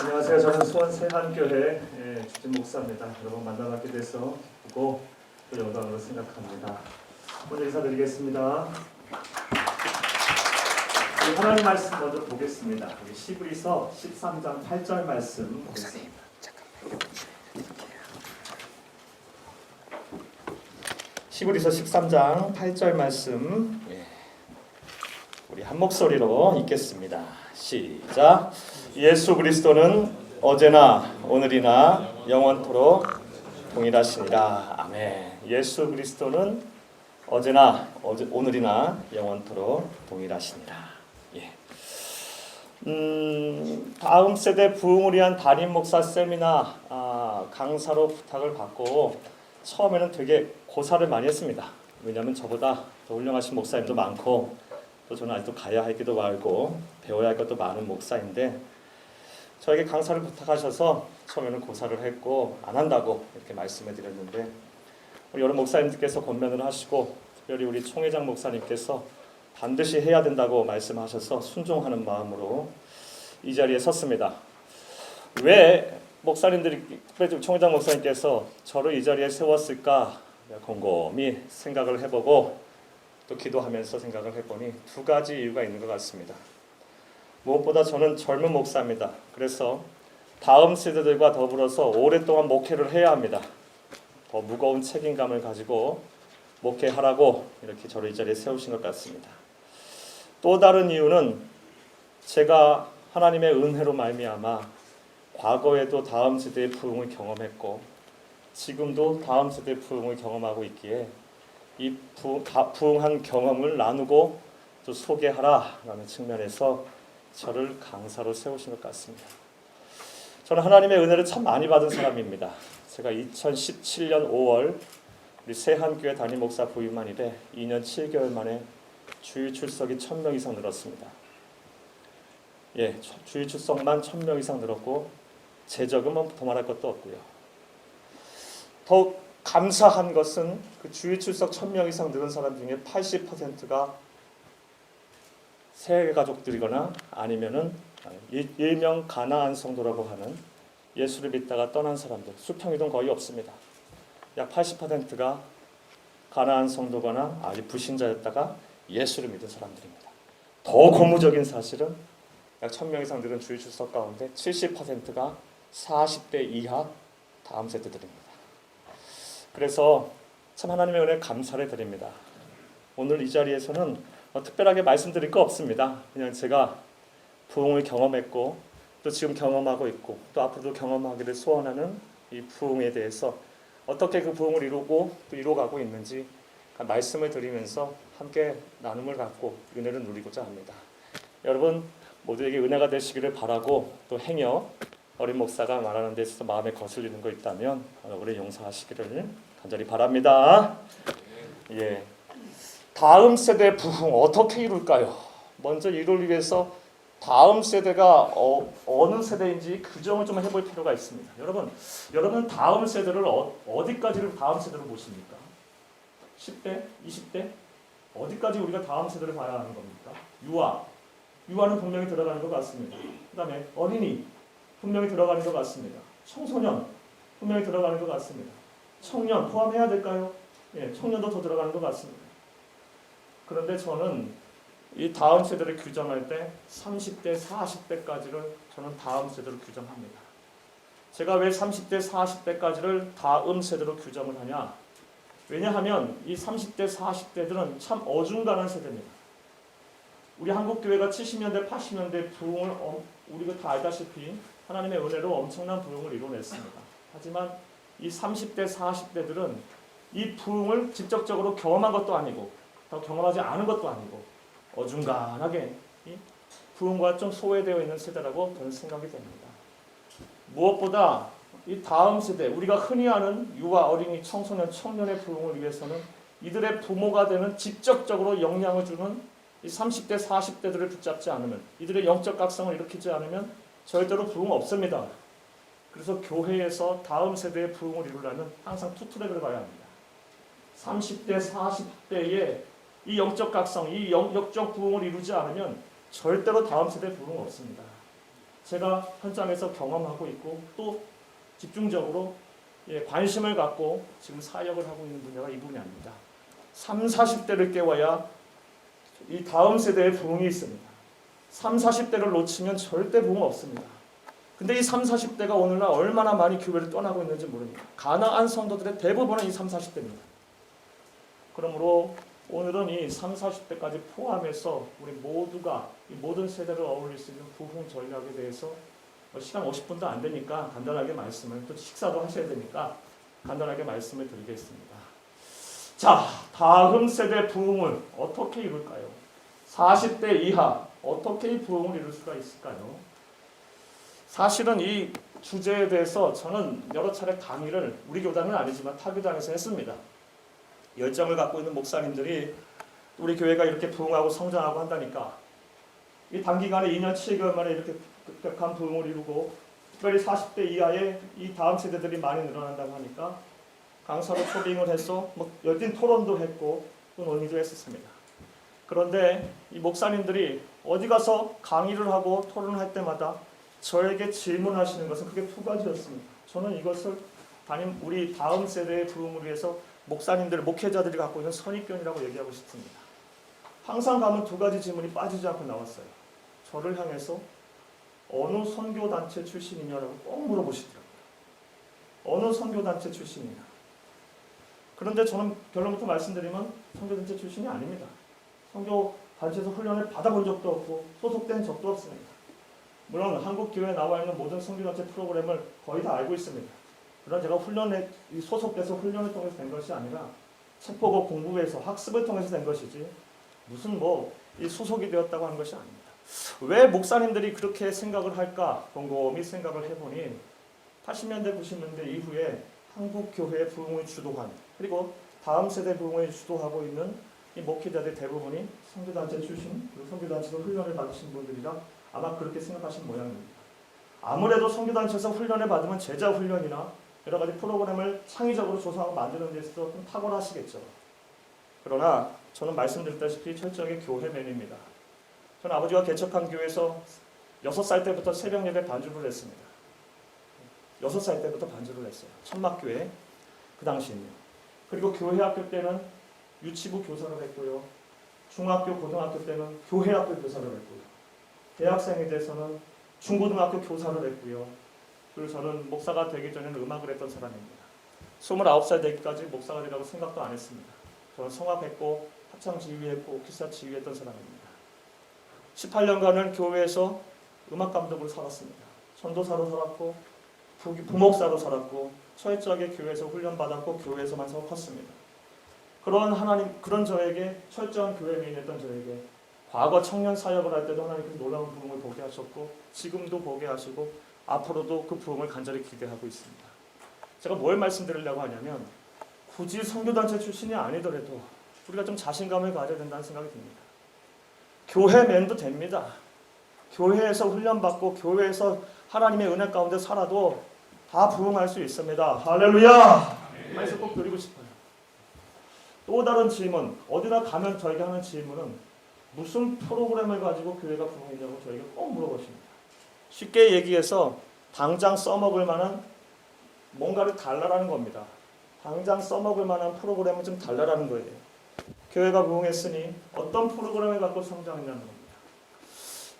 안녕하세요. 저는 수원 세한교회 주진 목사입니다. 여러분 만나뵙게 돼서 기쁘고 또 영광으로 생각합니다. 먼저 인사드리겠습니다. 우리 하나님 말씀 먼저 보겠습니다. 우리 시브리서 13장 8절 말씀 목사님 잠깐만요. 시브리서 13장 8절 말씀 우리 한 목소리로 읽겠습니다. 시작. 예수 그리스도는 어제나 오늘이나 영원토록 동일하시니라. 아멘. 예수 그리스도는 어제나 오늘이나 영원토록 동일하시니라. 다음 세대 부흥을 위한 담임 목사 세미나 강사로 부탁을 받고 처음에는 되게 고사를 많이 했습니다. 왜냐하면 저보다 더 훌륭하신 목사님도 많고 또 저는 아직도 가야 할 길도 많고 배워야 할 것도 많은 목사인데 저에게 강사를 부탁하셔서 처음에는 고사를 했고 안 한다고 이렇게 말씀해 드렸는데 우리 여러 목사님들께서 권면을 하시고 특별히 우리 총회장 목사님께서 반드시 해야 된다고 말씀하셔서 순종하는 마음으로 이 자리에 섰습니다. 왜 목사님들이 특별히 총회장 목사님께서 저를 이 자리에 세웠을까 곰곰이 생각을 해보고 또 기도하면서 생각을 해보니 두 가지 이유가 있는 것 같습니다. 무엇보다 저는 젊은 목사입니다. 그래서 다음 세대들과 더불어서 오랫동안 목회를 해야 합니다. 더 무거운 책임감을 가지고 목회하라고 이렇게 저를 이 자리에 세우신 것 같습니다. 또 다른 이유는 제가 하나님의 은혜로 말미암아 과거에도 다음 세대의 부흥을 경험했고 지금도 다음 세대의 부흥을 경험하고 있기에 이 부흥한 경험을 나누고 또 소개하라라는 측면에서 저를 강사로 세우신 것 같습니다. 저는 하나님의 은혜를 참 많이 받은 사람입니다. 제가 2017년 5월 우리 세한교회 담임 목사 부임한 이래 2년 7개월 만에 주일 출석이 1000명 이상 늘었습니다. 주일 출석만 1000명 이상 늘었고 재적은 더 말할 것도 없고요. 더 감사한 것은 그 주일 출석 1000명 이상 늘은 사람 중에 80%가 새 가족들이거나 아니면은 일명 가나안 성도라고 하는 예수를 믿다가 떠난 사람들, 수평이동 거의 없습니다. 약 80%가 가나안 성도거나 아직 불신자였다가 예수를 믿은 사람들입니다. 더 고무적인 사실은 약 1000명 이상 늘은 주일 출석 가운데 70%가 40대 이하 다음 세대들입니다. 그래서 참 하나님의 은혜에 감사를 드립니다. 오늘 이 자리에서는 특별하게 말씀드릴 거 없습니다. 그냥 제가 부흥을 경험했고 또 지금 경험하고 있고 또 앞으로도 경험하기를 소원하는 이 부흥에 대해서 어떻게 그 부흥을 이루고 또 이루어가고 있는지 말씀을 드리면서 함께 나눔을 갖고 은혜를 누리고자 합니다. 여러분 모두에게 은혜가 되시기를 바라고 또 행여 어린 목사가 말하는 데 있어서 마음에 거슬리는 거 있다면 우리 용서하시기를 간절히 바랍니다. 다음 세대 부흥 어떻게 이룰까요? 먼저 이룰 위해서 다음 세대가 어느 세대인지 규정을 좀 해볼 필요가 있습니다. 여러분 다음 세대를 어디까지를 다음 세대로 보십니까? 10대? 20대? 어디까지 우리가 다음 세대를 봐야 하는 겁니까? 유아는 분명히 들어가는 것 같습니다. 그 다음에 어린이 분명히 들어가는 것 같습니다. 청소년 분명히 들어가는 것 같습니다. 청년 포함해야 될까요? 청년도 더 들어가는 것 같습니다. 그런데 저는 이 다음 세대를 규정할 때 30대, 40대까지를 저는 다음 세대로 규정합니다. 제가 왜 30대, 40대까지를 다음 세대로 규정을 하냐? 왜냐하면 이 30대, 40대들은 참 어중간한 세대입니다. 우리 한국교회가 70년대, 80년대 부흥을 우리가 다 알다시피 하나님의 은혜로 엄청난 부흥을 이뤄냈습니다. 하지만 이 30대, 40대들은 이 부흥을 직접적으로 경험한 것도 아니고 더 경험하지 않은 것도 아니고 어중간하게 이 부흥과 좀 소외되어 있는 세대라고 저는 생각이 됩니다. 무엇보다 이 다음 세대, 우리가 흔히 아는 유아, 어린이, 청소년, 청년의 부흥을 위해서는 이들의 부모가 되는 직접적으로 영향을 주는 이 30대, 40대들을 붙잡지 않으면, 이들의 영적 각성을 일으키지 않으면 절대로 부흥 없습니다. 그래서 교회에서 다음 세대의 부흥을 이루려면 항상 투트랙을 봐야 합니다. 30대, 40대의 이 영적 각성, 이 영적 부흥을 이루지 않으면 절대로 다음 세대 부흥 없습니다. 제가 현장에서 경험하고 있고 또 집중적으로 관심을 갖고 지금 사역을 하고 있는 분야가 이 분야입니다. 30, 40대를 깨워야 이 다음 세대의 부흥이 있습니다. 30, 40대를 놓치면 절대 부흥 없습니다. 근데 이 30, 40대가 오늘날 얼마나 많이 교회를 떠나고 있는지 모릅니다. 가나안 성도들의 대부분은 이 30, 40대입니다. 그러므로 오늘은 이 30, 40대까지 포함해서 우리 모두가 이 모든 세대를 어울릴 수 있는 부흥 전략에 대해서 시간 50분도 안 되니까 간단하게 말씀을, 또 식사도 하셔야 되니까 간단하게 말씀을 드리겠습니다. 자, 다음 세대 부흥을 어떻게 이룰까요? 40대 이하 어떻게 부흥을 이룰 수가 있을까요? 사실은 이 주제에 대해서 저는 여러 차례 강의를 우리 교단은 아니지만 타 교단에서 했습니다. 열정을 갖고 있는 목사님들이 우리 교회가 이렇게 부흥하고 성장하고 한다니까 이 단기간에 2년 7개월 만에 이렇게 급격한 부흥을 이루고 특별히 40대 이하의 이 다음 세대들이 많이 늘어난다고 하니까 강사로 초빙을 해서 열띤 토론도 했고 또 논의도 했었습니다. 그런데 이 목사님들이 어디 가서 강의를 하고 토론을 할 때마다 저에게 질문하시는 것은 크게 두 가지였습니다. 저는 이것을 우리 다음 세대의 부흥을 위해서 목사님들, 목회자들이 갖고 있는 선입견이라고 얘기하고 싶습니다. 항상 가면 두 가지 질문이 빠지지 않고 나왔어요. 저를 향해서 어느 선교단체 출신이냐라고 꼭 물어보시더라고요. 어느 선교단체 출신이냐. 그런데 저는 결론부터 말씀드리면 선교단체 출신이 아닙니다. 선교단체에서 훈련을 받아본 적도 없고 소속된 적도 없습니다. 물론 한국교회에 나와 있는 모든 선교단체 프로그램을 거의 다 알고 있습니다. 그러나 제가 소속돼서 훈련을 통해서 된 것이 아니라 책 보고 공부해서 학습을 통해서 된 것이지 무슨 이 소속이 되었다고 하는 것이 아닙니다. 왜 목사님들이 그렇게 생각을 할까 곰곰이 생각을 해보니 80년대 90년대 이후에 한국교회의 부흥을 주도한 그리고 다음 세대 부흥을 주도하고 있는 이 목회자들 대부분이 선교단체 출신 그리고 선교단체에서 훈련을 받으신 분들이라 아마 그렇게 생각하신 모양입니다. 아무래도 선교단체에서 훈련을 받으면 제자 훈련이나 여러 가지 프로그램을 창의적으로 조성하고 만드는 데 있어서 좀 탁월하시겠죠. 그러나 저는 말씀드렸다시피 철저하게 교회맨입니다. 저는 아버지가 개척한 교회에서 6살 때부터 새벽 예배 반주를 했습니다. 6살 때부터 반주를 했어요. 천막교회 그 당시에요. 그리고 교회 학교 때는 유치부 교사를 했고요. 중학교, 고등학교 때는 교회 학교 교사를 했고요. 대학생이 돼서는 중고등학교 교사를 했고요. 그리고 저는 목사가 되기 전에는 음악을 했던 사람입니다. 29살 되기까지 목사가 되라고 생각도 안 했습니다. 저는 성악했고 합창 지휘했고 기사 지휘했던 사람입니다. 18년간은 교회에서 음악 감독으로 살았습니다. 전도사로 살았고 부목사로 살았고 철저하게 교회에서 훈련받았고 교회에서만 컸습니다. 그런 저에게 철저한 교회민이었던 저에게 과거 청년 사역을 할 때도 하나님께서 놀라운 부흥을 보게 하셨고 지금도 보게 하시고 앞으로도 그 부흥을 간절히 기대하고 있습니다. 제가 뭘 말씀드리려고 하냐면 굳이 선교단체 출신이 아니더라도 우리가 좀 자신감을 가져야 된다는 생각이 듭니다. 교회맨도 됩니다. 교회에서 훈련받고 교회에서 하나님의 은혜 가운데 살아도 다 부흥할 수 있습니다. 할렐루야! 말씀 꼭 드리고 싶어요. 또 다른 질문, 어디나 가면 저에게 하는 질문은 무슨 프로그램을 가지고 교회가 부흥했냐고 저에게 꼭 물어보십니다. 쉽게 얘기해서 당장 써먹을 만한 뭔가를 달라라는 겁니다. 당장 써먹을 만한 프로그램을 좀 달라라는 거예요. 교회가 부흥했으니 어떤 프로그램을 갖고 성장했냐는 겁니다.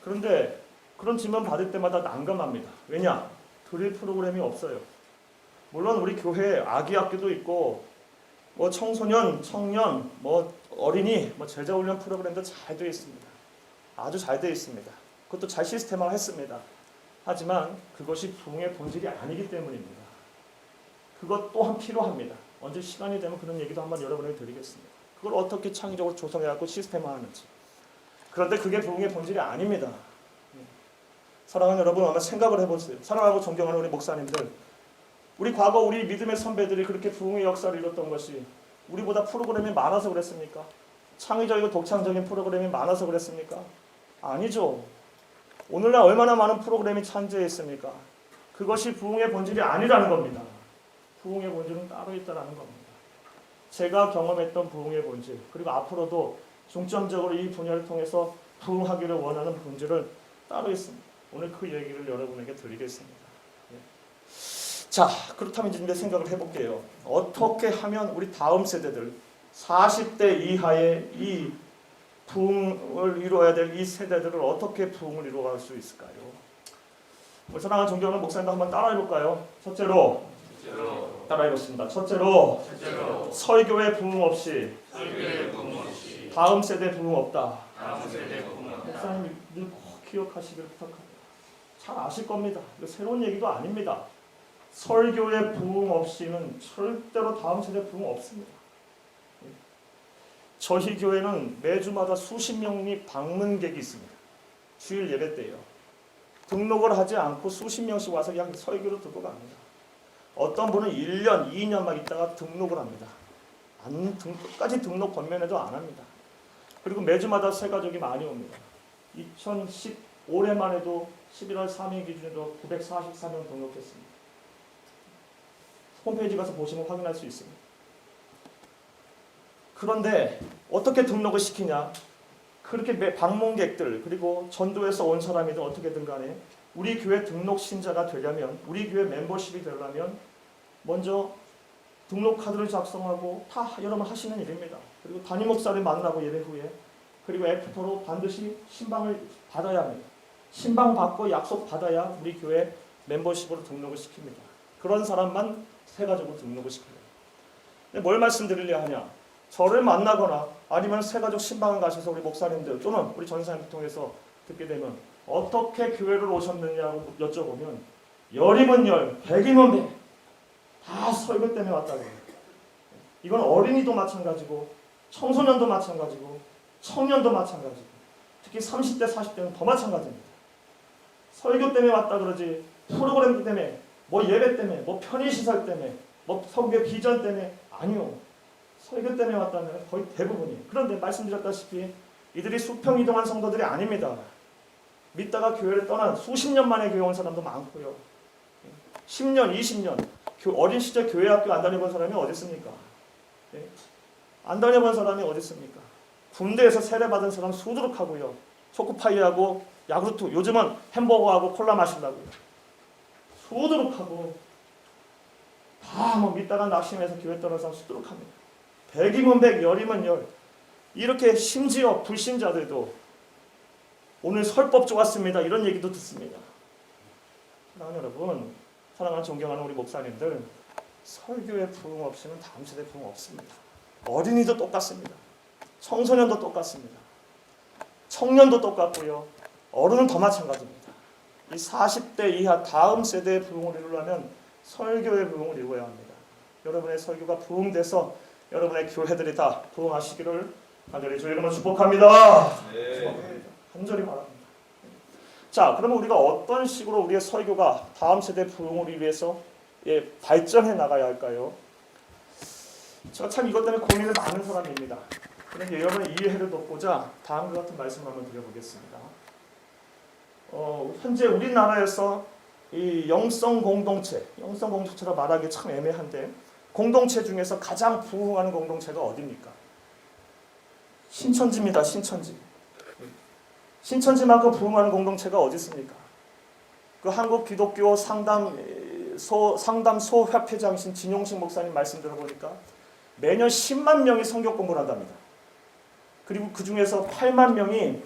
그런데 그런 질문 받을 때마다 난감합니다. 왜냐? 드릴 프로그램이 없어요. 물론 우리 교회에 아기 학교도 있고 청소년, 청년, 어린이, 제자훈련 프로그램도 잘 되어 있습니다. 아주 잘 되어 있습니다. 그것도 잘 시스템화했습니다. 하지만 그것이 부흥의 본질이 아니기 때문입니다. 그것 또한 필요합니다. 언제 시간이 되면 그런 얘기도 한번 여러분에게 드리겠습니다. 그걸 어떻게 창의적으로 조성해갖고 시스템화하는지. 그런데 그게 부흥의 본질이 아닙니다. 사랑하는 여러분, 아마 생각을 해보세요. 사랑하고 존경하는 우리 목사님들, 우리 과거 우리 믿음의 선배들이 그렇게 부흥의 역사를 이뤘던 것이 우리보다 프로그램이 많아서 그랬습니까? 창의적이고 독창적인 프로그램이 많아서 그랬습니까? 아니죠. 오늘날 얼마나 많은 프로그램이 창조해 있습니까? 그것이 부흥의 본질이 아니라는 겁니다. 부흥의 본질은 따로 있다는 겁니다. 제가 경험했던 부흥의 본질, 그리고 앞으로도 중점적으로 이 분야를 통해서 부흥하기를 원하는 본질을 따로 있습니다. 오늘 그 얘기를 여러분에게 드리겠습니다. 예. 자, 그렇다면 이제 생각을 해볼게요. 어떻게 하면 우리 다음 세대들 40대 이하의 이 부흥을 이루어야 될 이 세대들을 어떻게 부흥을 이루어갈 수 있을까요? 우리 사랑하는 존경하는 목사님도 한번 따라해볼까요? 첫째로 따라해보겠습니다. 첫째로 설교의 부흥 없이 다음 세대 부흥 없다. 목사님 늘 꼭 기억하시길 부탁합니다. 잘 아실 겁니다. 이거 새로운 얘기도 아닙니다. 설교의 부흥 없이는 절대로 다음 세대 부흥 없습니다. 저희 교회는 매주마다 수십 명이 방문객이 있습니다. 주일 예배 때요. 등록을 하지 않고 수십 명씩 와서 그냥 설교를 듣고 갑니다. 어떤 분은 1년, 2년 막 있다가 등록을 합니다. 끝까지 등록 권면에도 안 합니다. 그리고 매주마다 새 가족이 많이 옵니다. 2015년만 해도 11월 3일 기준으로 944명 등록했습니다. 홈페이지 가서 보시면 확인할 수 있습니다. 그런데 어떻게 등록을 시키냐? 그렇게 방문객들 그리고 전도에서 온 사람이든 어떻게든 간에 우리 교회 등록 신자가 되려면, 우리 교회 멤버십이 되려면 먼저 등록 카드를 작성하고 다 여러분 하시는 일입니다. 그리고 담임 목사를 만나고 예배 후에 그리고 애프터로 반드시 신방을 받아야 합니다. 신방 받고 약속 받아야 우리 교회 멤버십으로 등록을 시킵니다. 그런 사람만 새 가족으로 등록을 시켜요. 근데 뭘 말씀드리려 하냐? 저를 만나거나 아니면 새 가족 신방을 가셔서 우리 목사님들 또는 우리 전사님을 통해서 듣게 되면 어떻게 교회를 오셨느냐고 여쭤보면 열이면 열, 백이면 백, 다 설교 때문에 왔다고 해요. 이건 어린이도 마찬가지고 청소년도 마찬가지고 청년도 마찬가지고 특히 30대, 40대는 더 마찬가지입니다. 설교 때문에 왔다 그러지 프로그램 때문에 뭐 예배 때문에 뭐 편의시설 때문에 뭐 설교 비전 때문에 아니요. 설교 때문에 왔다면 거의 대부분이. 그런데 말씀드렸다시피 이들이 수평이동한 성도들이 아닙니다. 믿다가 교회를 떠난 수십 년 만에 교회 온 사람도 많고요. 10년, 20년 어린 시절 교회 학교 안 다녀본 사람이 어디 있습니까? 안 다녀본 사람이 어디 있습니까? 군대에서 세례받은 사람 수두룩 하고요. 초코파이하고 야구르트, 요즘은 햄버거하고 콜라 마신다고요. 수두룩 하고 다 뭐 믿다가 낙심해서 교회 떠난 사람 수두룩 합니다. 백이면 백, 열이면 열. 이렇게 심지어 불신자들도 오늘 설법 좋았습니다. 이런 얘기도 듣습니다. 사랑하는 여러분, 사랑하는 존경하는 우리 목사님들, 설교의 부흥 없이는 다음 세대 부흥 없습니다. 어린이도 똑같습니다. 청소년도 똑같습니다. 청년도 똑같고요. 어른은 더 마찬가지입니다. 이 40대 이하 다음 세대의 부흥을 이루려면 설교의 부흥을 이루어야 합니다. 여러분의 설교가 부흥돼서 여러분의 교회들이 다 부흥하시기를 간절히 주의 이름으로 축복합니다. 네. 축복합니다. 간절히 바랍니다. 자, 그러면 우리가 어떤 식으로 우리의 설교가 다음 세대 부흥을 위해서 발전해 나가야 할까요? 제가 참 이것 때문에 고민을 많은 사람입니다. 그런데 여러분의 이해를 돕고자 다음과 같은 말씀을 한번 드려보겠습니다. 현재 우리나라에서 이 영성 공동체라 말하기 참 애매한데 공동체 중에서 가장 부흥하는 공동체가 어디입니까? 신천지입니다. 신천지만큼 부흥하는 공동체가 어디 있습니까? 그 한국 기독교 상담소 협회장이신 진용식 목사님 말씀 들어보니까 매년 10만 명이 성경 공부를 한답니다. 그리고 그 중에서 8만 명이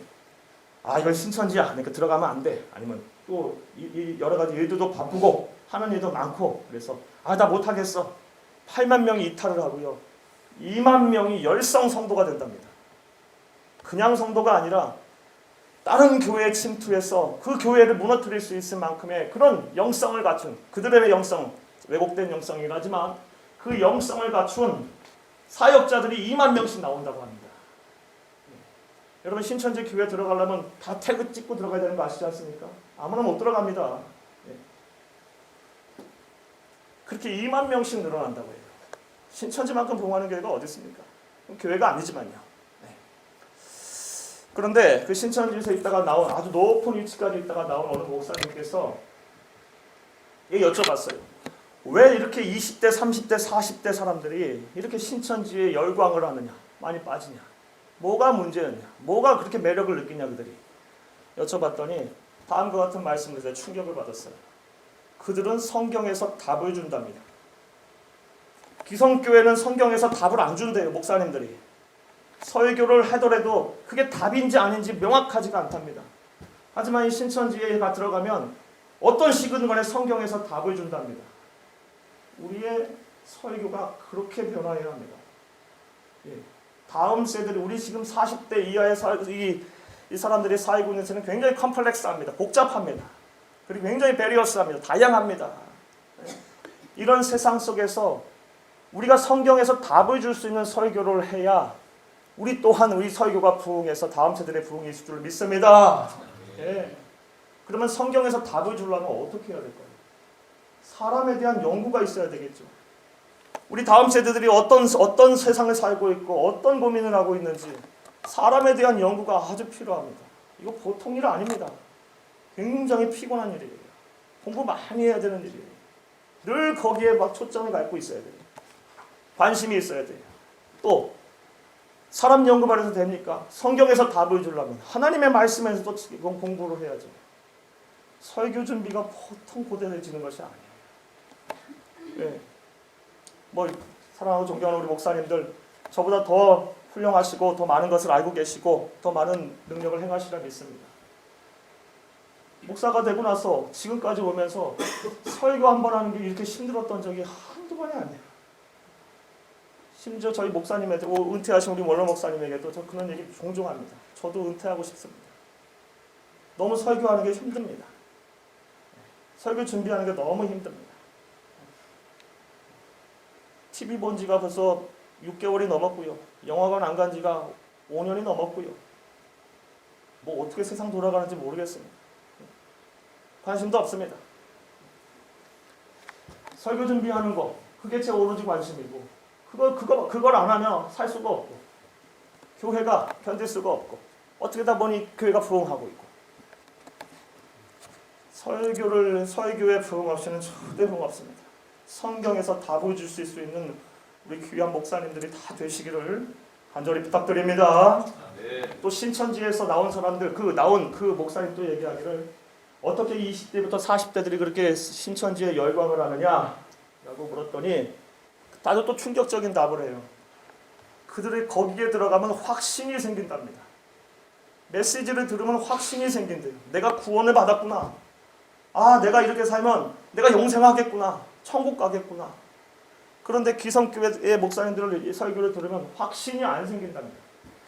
이건 신천지야, 그러니까 들어가면 안 돼. 아니면 또 여러 가지 일들도 바쁘고 하는 일도 많고 그래서 나 못하겠어. 8만 명이 이탈을 하고요. 2만 명이 열성 성도가 된답니다. 그냥 성도가 아니라 다른 교회에 침투해서 그 교회를 무너뜨릴 수 있을 만큼의 그런 영성을 갖춘, 그들의 영성, 왜곡된 영성이긴 하지만 그 영성을 갖춘 사역자들이 2만 명씩 나온다고 합니다. 여러분 신천지 교회 들어가려면 다 태그 찍고 들어가야 되는 거 아시지 않습니까? 아무나 못 들어갑니다. 그렇게 2만 명씩 늘어난다고 해요. 신천지만큼 부흥하는 교회가 어디 있습니까? 교회가 아니지만요. 그런데 그 신천지에서 있다가 나온 아주 높은 위치까지 있다가 나온 어느 목사님께서 여쭤봤어요. 왜 이렇게 20대, 30대, 40대 사람들이 이렇게 신천지에 열광을 하느냐, 많이 빠지냐, 뭐가 문제였냐, 뭐가 그렇게 매력을 느끼냐 그들이 여쭤봤더니 다음과 같은 말씀을 제가 충격을 받았어요. 그들은 성경에서 답을 준답니다. 기성교회는 성경에서 답을 안 준대요. 목사님들이. 설교를 하더라도 그게 답인지 아닌지 명확하지가 않답니다. 하지만 이 신천지에가 들어가면 어떤 식이든 간에 성경에서 답을 준답니다. 우리의 설교가 그렇게 변화해야 합니다. 예. 다음 세대들, 우리 지금 40대 이하의 이 사람들이 살고 있는 세는 굉장히 컴플렉스합니다. 복잡합니다. 그리고 굉장히 베리어스합니다. 다양합니다. 이런 세상 속에서 우리가 성경에서 답을 줄 수 있는 설교를 해야 우리 또한 우리 설교가 부흥해서 다음 세대의 부흥이 있을 줄 믿습니다. 예. 그러면 성경에서 답을 주려면 어떻게 해야 될까요? 사람에 대한 연구가 있어야 되겠죠. 우리 다음 세대들이 어떤 세상을 살고 있고 어떤 고민을 하고 있는지 사람에 대한 연구가 아주 필요합니다. 이거 보통 일 아닙니다. 굉장히 피곤한 일이에요. 공부 많이 해야 되는 일이에요. 늘 거기에 막 초점을 갖고 있어야 돼요. 관심이 있어야 돼요. 또 사람 연구 말해서 됩니까? 성경에서 답을 주려면 하나님의 말씀에서도 이건 공부를 해야죠. 설교 준비가 보통 고되어지는 것이 아니에요. 네. 뭐 사랑하고 존경하는 우리 목사님들 저보다 더 훌륭하시고 더 많은 것을 알고 계시고 더 많은 능력을 행하시라 믿습니다. 목사가 되고 나서 지금까지 오면서 설교 한 번 하는 게 이렇게 힘들었던 적이 한두 번이 아니에요. 심지어 저희 목사님에게, 은퇴하신 우리 원로 목사님에게도 저 그런 얘기 종종 합니다. 저도 은퇴하고 싶습니다. 너무 설교하는 게 힘듭니다. 설교 준비하는 게 너무 힘듭니다. TV 본 지가 벌써 6개월이 넘었고요. 영화관 안 간 지가 5년이 넘었고요. 뭐 어떻게 세상 돌아가는지 모르겠습니다. 관심도 없습니다. 설교 준비하는 거 그게 제 오로지 관심이고 그걸 안 하면 살 수가 없고 교회가 견딜 수가 없고 어떻게 다 보니 교회가 부흥하고 있고 설교의 부흥 없이는 절대 부흥 없습니다. 성경에서 답을 주실 수 있는 우리 귀한 목사님들이 다 되시기를 간절히 부탁드립니다. 네. 또 신천지에서 나온 사람들 나온 그 목사님도 얘기하기를 어떻게 20대부터 40대들이 그렇게 신천지에 열광을 하느냐라고 물었더니 아주 또 충격적인 답을 해요. 그들이 거기에 들어가면 확신이 생긴답니다. 메시지를 들으면 확신이 생긴대요. 내가 구원을 받았구나. 아, 내가 이렇게 살면 내가 영생하겠구나. 천국 가겠구나. 그런데 기성교회의 목사님들을 설교를 들으면 확신이 안 생긴답니다.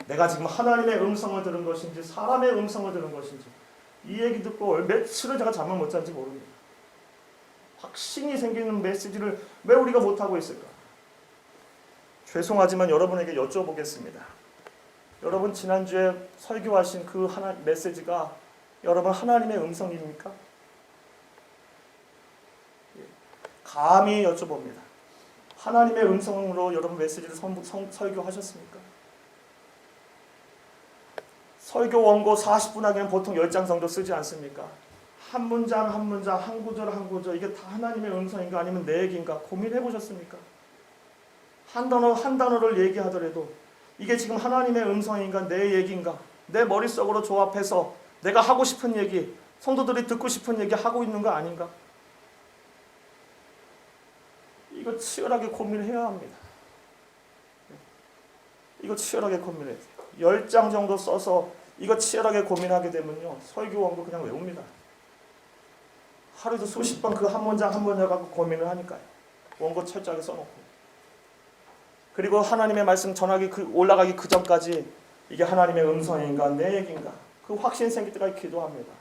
내가 지금 하나님의 음성을 들은 것인지 사람의 음성을 들은 것인지 이 얘기 듣고 며칠을 제가 잠을 못 잔지 모릅니다. 확신이 생기는 메시지를 왜 우리가 못하고 있을까? 죄송하지만 여러분에게 여쭤보겠습니다. 여러분 지난주에 설교하신 그 메시지가 여러분 하나님의 음성입니까? 감히 여쭤봅니다. 하나님의 음성으로 여러분 메시지를 설교하셨습니까? 설교 원고 40분 하기는 보통 10장 정도 쓰지 않습니까? 한 문장 한 문장 한 구절 한 구절 이게 다 하나님의 음성인가 아니면 내 얘기인가 고민해 보셨습니까? 한 단어 한 단어를 얘기하더라도 이게 지금 하나님의 음성인가 내 얘기인가 내 머릿속으로 조합해서 내가 하고 싶은 얘기 성도들이 듣고 싶은 얘기 하고 있는 거 아닌가? 이거 치열하게 고민해야 합니다. 이거 치열하게 고민해야 돼요. 10장 정도 써서 이거 치열하게 고민하게 되면요 설교 원고 그냥 외웁니다. 하루에도 수십 번 그 한 문장 한 문장 갖고 고민을 하니까요. 원고 철저하게 써놓고 그리고 하나님의 말씀 전하기 올라가기 그 전까지 이게 하나님의 음성인가 내 얘기인가 그 확신 생길 때까지 기도합니다.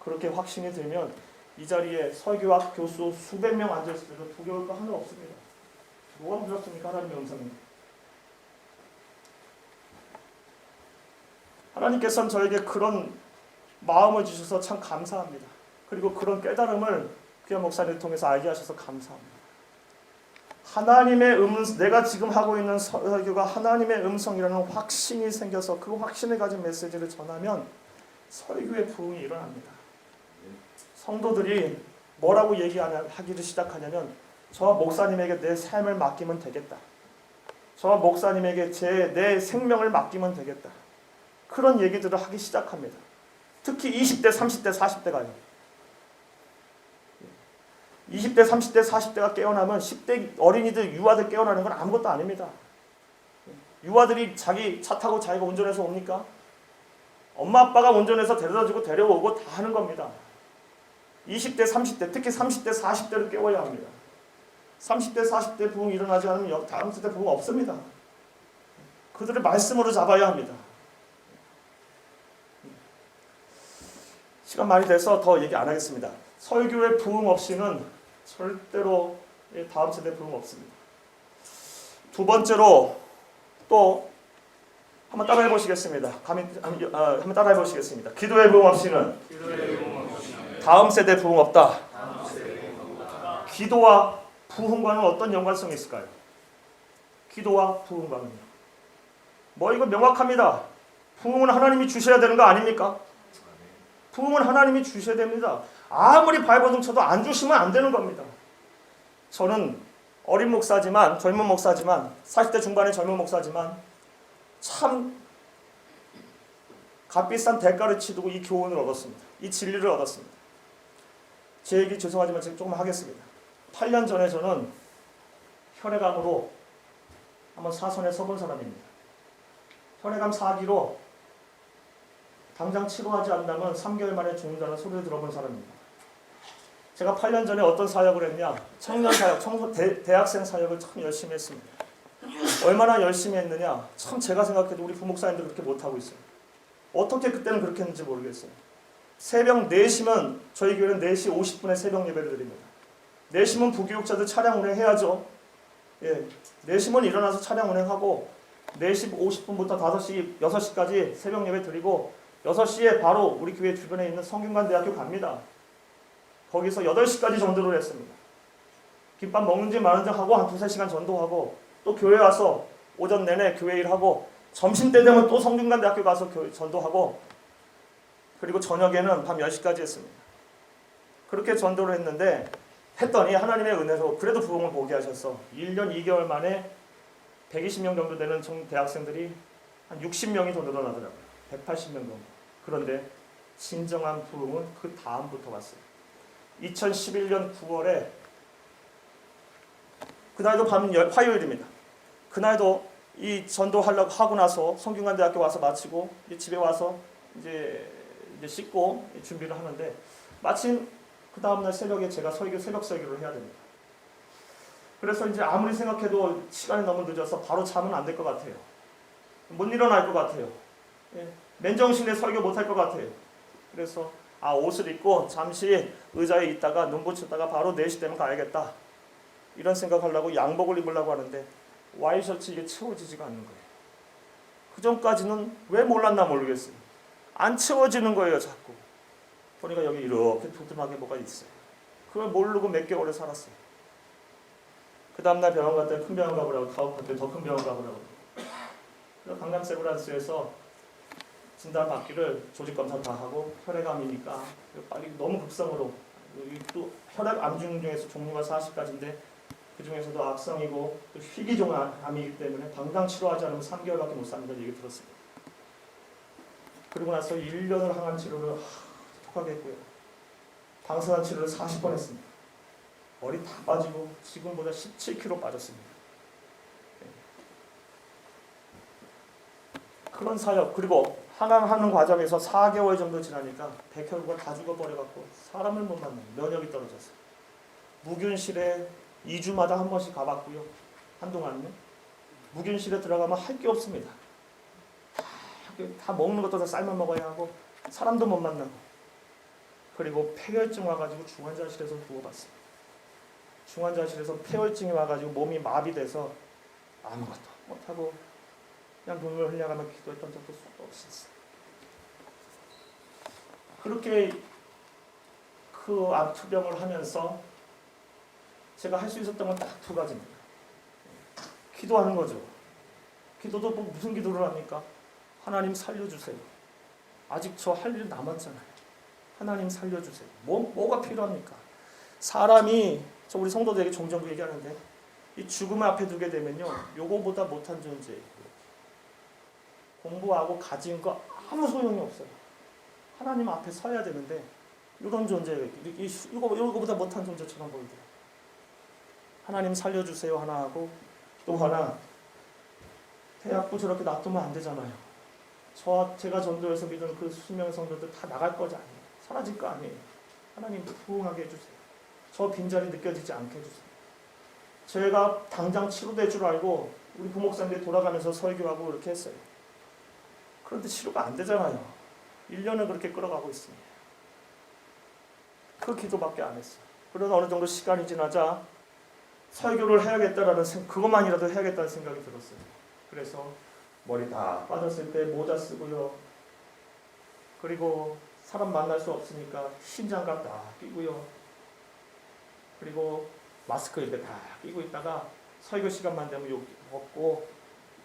그렇게 확신이 들면 이 자리에 설교학 교수 수백 명 앉아있을 때도 두려울 거 하나 없습니다. 뭐가 무섭습니까? 하나님의 음성입니다. 하나님께서는 저에게 그런 마음을 주셔서 참 감사합니다. 그리고 그런 깨달음을 귀한 목사님을 통해서 알게 하셔서 감사합니다. 하나님의 내가 지금 하고 있는 설교가 하나님의 음성이라는 확신이 생겨서 그 확신을 가진 메시지를 전하면 설교의 부흥이 일어납니다. 성도들이 뭐라고 얘기하기를 시작하냐면 저 목사님에게 내 삶을 맡기면 되겠다. 저 목사님에게 내 생명을 맡기면 되겠다. 그런 얘기들을 하기 시작합니다. 특히 20대, 30대, 40대가요. 20대, 30대, 40대가 깨어나면 10대 어린이들, 유아들 깨어나는 건 아무것도 아닙니다. 유아들이 자기 차 타고 자기가 운전해서 옵니까? 엄마 아빠가 운전해서 데려다주고 데려오고 다 하는 겁니다. 20대, 30대, 특히 30대, 40대를 깨워야 합니다. 30대, 40대 부흥이 일어나지 않으면 다음 세대 부흥 없습니다. 그들을 말씀으로 잡아야 합니다. 시간 많이 돼서 더 얘기 안 하겠습니다. 설교의 부흥 없이는 절대로 다음 세대 부흥 없습니다. 두 번째로 또 한번 따라해 보시겠습니다. 한번 따라해 보시겠습니다. 기도의 부흥 없이는 다음 세대 부흥 없다. 기도와 부흥과는 어떤 연관성이 있을까요? 기도와 부흥과는요. 뭐 이거 명확합니다. 부흥은 하나님이 주셔야 되는 거 아닙니까? 부흥은 하나님이 주셔야 됩니다. 아무리 발버둥 쳐도 안 주시면 안 되는 겁니다. 저는 어린 목사지만, 젊은 목사지만, 40대 중반의 젊은 목사지만 참 값비싼 대가를 치르고 이 교훈을 얻었습니다. 이 진리를 얻었습니다. 제 얘기 죄송하지만 제가 조금 하겠습니다. 8년 전에 저는 혈액암으로 한번 사선에 서본 사람입니다. 혈액암 4기로 당장 치료하지 않는다면 3개월 만에 죽는다는 소리를 들어본 사람입니다. 제가 8년 전에 어떤 사역을 했냐? 청년 사역, 대학생 사역을 참 열심히 했습니다. 얼마나 열심히 했느냐? 참 제가 생각해도 우리 부목사님들 그렇게 못하고 있어요. 어떻게 그때는 그렇게 했는지 모르겠어요. 새벽 4시면 저희 교회는 4시 50분에 새벽 예배를 드립니다. 4시면 부교육자들 차량 운행해야죠. 예, 4시면 일어나서 차량 운행하고 4시 50분부터 5시, 6시까지 새벽 예배 드리고 6시에 바로 우리 교회 주변에 있는 성균관대학교 갑니다. 거기서 8시까지 전도를 했습니다. 김밥 먹는지 마는지 하고 한 2-3시간 전도하고 또 교회 와서 오전 내내 교회 일하고 점심때 되면 또 성균관대학교 가서 전도하고 그리고 저녁에는 밤 10시까지 했습니다. 그렇게 전도를 했더니 하나님의 은혜로 그래도 부흥을 보게 하셔서 1년 2개월 만에 120명 정도 되는 대학생들이 한 60명이 더 늘어나더라고요. 180명 정도. 그런데 진정한 부흥은 그 다음부터 왔어요. 2011년 9월에 그날도 밤 화요일입니다. 그날도 이 전도하려고 하고 나서 성균관대학교 와서 마치고 집에 와서 이제 씻고 준비를 하는데 마침 그 다음날 새벽에 제가 새벽 설교를 해야 됩니다. 그래서 이제 아무리 생각해도 시간이 너무 늦어서 바로 자면 안 될 것 같아요. 못 일어날 것 같아요. 예, 맨정신에 설교 못 할 것 같아요. 그래서 옷을 입고 잠시 의자에 있다가 눈 붙였다가 바로 4시 되면 가야겠다. 이런 생각하려고 양복을 입으려고 하는데 와이셔츠 이게 채워지지가 않는 거예요. 그 전까지는 왜 몰랐나 모르겠어요. 안 채워지는 거예요, 자꾸. 보니까 여기 이렇게 두툼하게 뭐가 있어요. 그걸 모르고 몇 개월을 살았어요. 그 다음날 병원 갔더니 큰 병원 가보라고, 다음 갔더니 더 큰 병원 가보라고. 그래서 강남세브란스에서 진단 받기를 조직검사 다 하고 혈액암이니까 빨리 너무 급성으로 또 혈액암 중에서 종류가 40가지인데 그 중에서도 악성이고 또 희귀종 암이기 때문에 당장 치료하지 않으면 3개월밖에 못 삽니다. 얘기 들었습니다. 그리고 나서 1년을 항암 치료를 독하게 했고요. 방사선 치료를 40번 했습니다. 머리 다 빠지고 지금보다 17kg 빠졌습니다. 그런 사역, 그리고 항암하는 과정에서 4개월 정도 지나니까 백혈구가 다 죽어버려갖고 사람을 못 만나요. 면역이 떨어져서. 무균실에 2주마다 한 번씩 가봤고요. 한동안요. 무균실에 들어가면 할 게 없습니다. 다 먹는 것도 다 쌀만 먹어야 하고 사람도 못 만나고. 그리고 폐혈증 와가지고 중환자실에서 누워봤어요. 중환자실에서 폐혈증이 와가지고 몸이 마비돼서 아무것도 못하고 그냥 눈물 흘려가며 기도했던 적도 수도 없었어요. 그렇게 그 암투병을 하면서 제가 할 수 있었던 건 딱 2가지입니다. 기도하는 거죠. 기도도 뭐 무슨 기도를 합니까? 하나님 살려주세요. 아직 저 할 일 남았잖아요. 하나님 살려주세요. 뭐가 필요합니까? 사람이, 저 우리 성도들에게 종종 얘기하는데 이 죽음 앞에 두게 되면요. 요거보다 못한 존재예요. 공부하고 가진 거 아무 소용이 없어요. 하나님 앞에 서야 되는데 이런 존재, 이거보다 못한 존재처럼 보이더라고요. 하나님 살려주세요 하나 하고 또 하나 대학부 저렇게 놔두면 안 되잖아요. 제가 전도해서 믿은 그 수명의 성도들 다 나갈 거지 아니에요. 사라질 거 아니에요. 하나님 부흥하게 해주세요. 저 빈자리 느껴지지 않게 해주세요. 제가 당장 치료될 줄 알고 우리 부목사님들이 돌아가면서 설교하고 이렇게 했어요. 그런데 치료가 안 되잖아요. 1년을 그렇게 끌어가고 있습니다. 그 기도밖에 안 했어요. 그러다 어느 정도 시간이 지나자 설교를 해야겠다라는 그것만이라도 해야겠다는 생각이 들었어요. 그래서 머리 다 빠졌을 때 모자 쓰고요. 그리고 사람 만날 수 없으니까 흰장갑 다 끼고요. 그리고 마스크 이렇게 다 끼고 있다가 설교 시간만 되면 여기 벗고